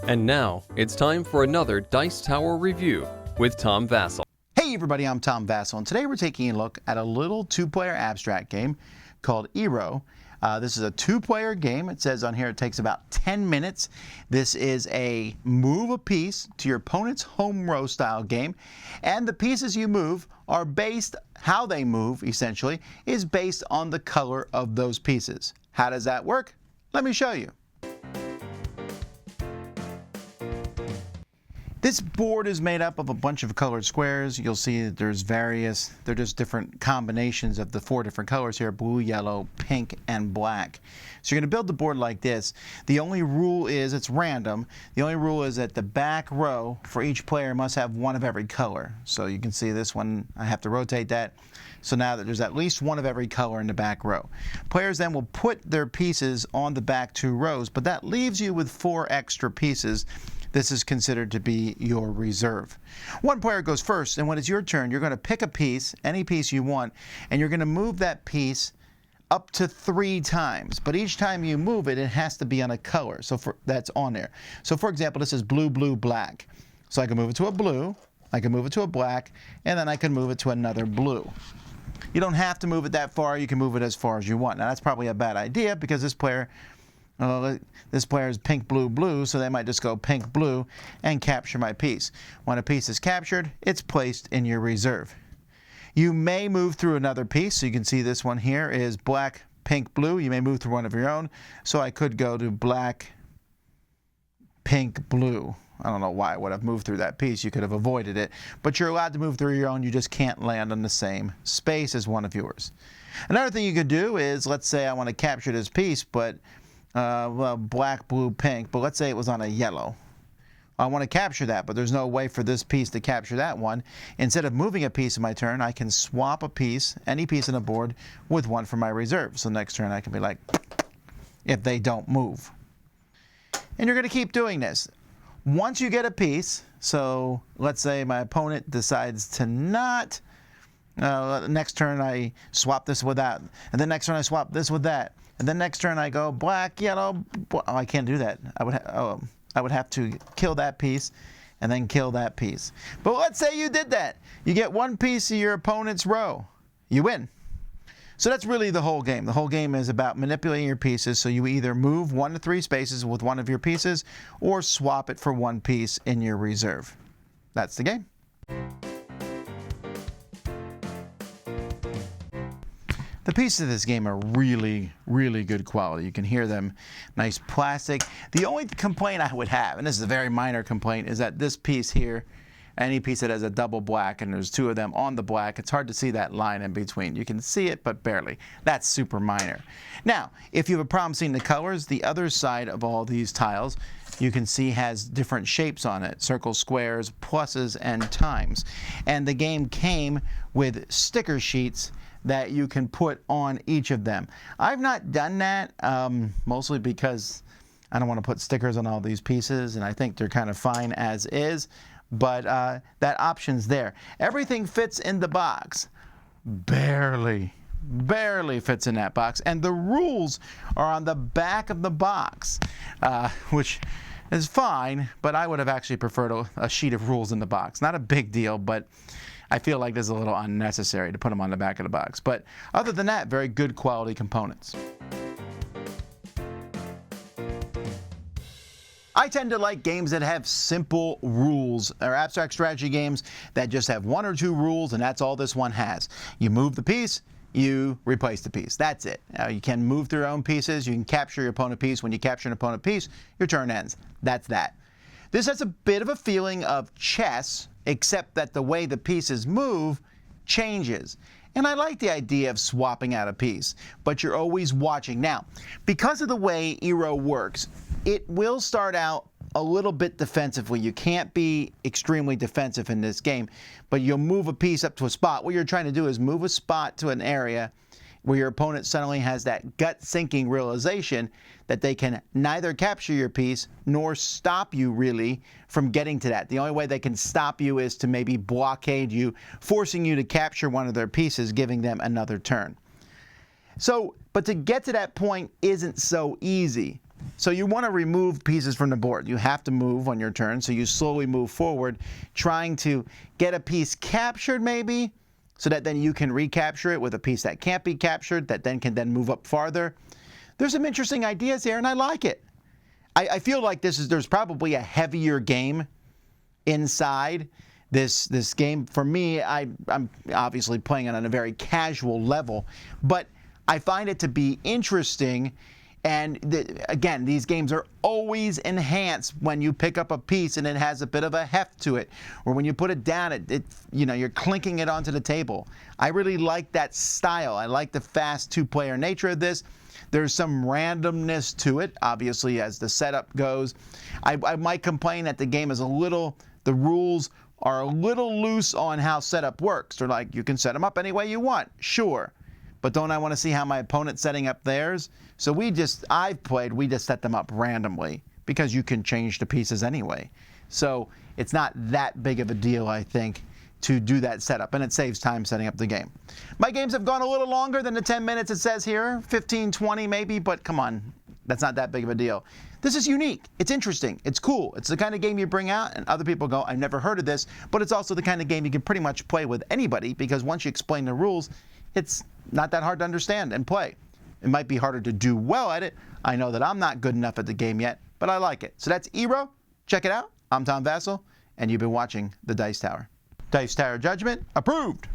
And now, it's time for another Dice Tower review with Tom Vasel. Hey everybody, I'm Tom Vasel, and today we're taking a look at a little two-player abstract game called Eero. This is a two-player game. It says on here it takes about 10 minutes. This is a move a piece to your opponent's home row style game, and the pieces you move are based, how they move essentially, is based on the color of those pieces. How does that work? Let me show you. This board is made up of a bunch of colored squares. You'll see that there's they're just different combinations of the four different colors here: blue, yellow, pink, and black. So you're going to build the board like this. The only rule is it's random. The only rule is that the back row for each player must have one of every color. So you can see this one, I have to rotate that. So now that there's at least one of every color in the back row. Players then will put their pieces on the back two rows, but that leaves you with 4 extra pieces. This is considered to be your reserve. One player goes first, and when it's your turn, you're going to pick a piece, any piece you want, and you're going to move that piece up to 3 times. But each time you move it, it has to be on a color that's on there. So for example, this is blue, blue, black. So I can move it to a blue, I can move it to a black, and then I can move it to another blue. You don't have to move it that far. You can move it as far as you want. Now that's probably a bad idea because this player is pink, blue, blue, so they might just go pink, blue, and capture my piece. When a piece is captured, it's placed in your reserve. You may move through another piece. So you can see this one here is black, pink, blue. You may move through one of your own. So I could go to black, pink, blue. I don't know why I would have moved through that piece. You could have avoided it. But you're allowed to move through your own. You just can't land on the same space as one of yours. Another thing you could do is, let's say I want to capture this piece, but well, black, blue, pink, but let's say it was on a yellow. I want to capture that, but there's no way for this piece to capture that one. Instead of moving a piece in my turn, I can swap a piece, any piece on the board, with one from my reserve. So next turn I can be like, if they don't move. And you're going to keep doing this. Once you get a piece, so let's say my opponent decides to not, next turn I swap this with that, and then next turn I swap this with that. And then next turn I go black, yellow. Oh, I can't do that. I would have to kill that piece and then kill that piece. But let's say you did that. You get one piece of your opponent's row. You win. So that's really the whole game. The whole game is about manipulating your pieces, so you either move 1 to 3 spaces with one of your pieces or swap it for one piece in your reserve. That's the game. The pieces of this game are really, really good quality. You can hear them, nice plastic. The only complaint I would have, and this is a very minor complaint, is that this piece here, any piece that has a double black and there's 2 of them on the black, it's hard to see that line in between. You can see it, but barely. That's super minor. Now, if you have a problem seeing the colors, the other side of all these tiles, you can see has different shapes on it: circles, squares, pluses, and times. And the game came with sticker sheets that you can put on each of them. I've not done that, mostly because I don't want to put stickers on all these pieces, and I think they're kind of fine as is, but that option's there. Everything fits in the box. Barely fits in that box, and the rules are on the back of the box, which is fine, but I would have actually preferred a sheet of rules in the box. Not a big deal, but I feel like this is a little unnecessary to put them on the back of the box. But other than that, very good quality components. I tend to like games that have simple rules, or abstract strategy games that just have 1 or 2 rules, and that's all this one has. You move the piece, you replace the piece. That's it. You can move through your own pieces. You can capture your opponent piece. When you capture an opponent piece, your turn ends. That's that. This has a bit of a feeling of chess, except that the way the pieces move changes. And I like the idea of swapping out a piece, but you're always watching. Now, because of the way Eero works, it will start out a little bit defensively. You can't be extremely defensive in this game, but you'll move a piece up to a spot. What you're trying to do is move a spot to an area where your opponent suddenly has that gut-sinking realization that they can neither capture your piece nor stop you really from getting to that. The only way they can stop you is to maybe blockade you, forcing you to capture one of their pieces, giving them another turn. But to get to that point isn't so easy. So you want to remove pieces from the board. You have to move on your turn, so you slowly move forward, trying to get a piece captured maybe, so that then you can recapture it with a piece that can't be captured, that then can move up farther. There's some interesting ideas here, and I like it. I feel like there's probably a heavier game inside this game. For me, I'm obviously playing it on a very casual level, but I find it to be interesting. And again, these games are always enhanced when you pick up a piece and it has a bit of a heft to it, or when you put it down, you're clinking it onto the table. I really like that style. I like the fast two-player nature of this. There's some randomness to it, obviously, as the setup goes. I might complain that the game is the rules are a little loose on how setup works. They're like, you can set them up any way you want, sure. But don't I want to see how my opponent's setting up theirs? So we just set them up randomly, because you can change the pieces anyway. So it's not that big of a deal, I think, to do that setup, and it saves time setting up the game. My games have gone a little longer than the 10 minutes it says here, 15, 20 maybe, but come on, that's not that big of a deal. This is unique. It's interesting. It's cool. It's the kind of game you bring out and other people go, I've never heard of this, but it's also the kind of game you can pretty much play with anybody, because once you explain the rules, it's not that hard to understand and play. It might be harder to do well at it. I know that I'm not good enough at the game yet, but I like it. So that's Eero. Check it out. I'm Tom Vasel, and you've been watching The Dice Tower. Dice Tower Judgment approved.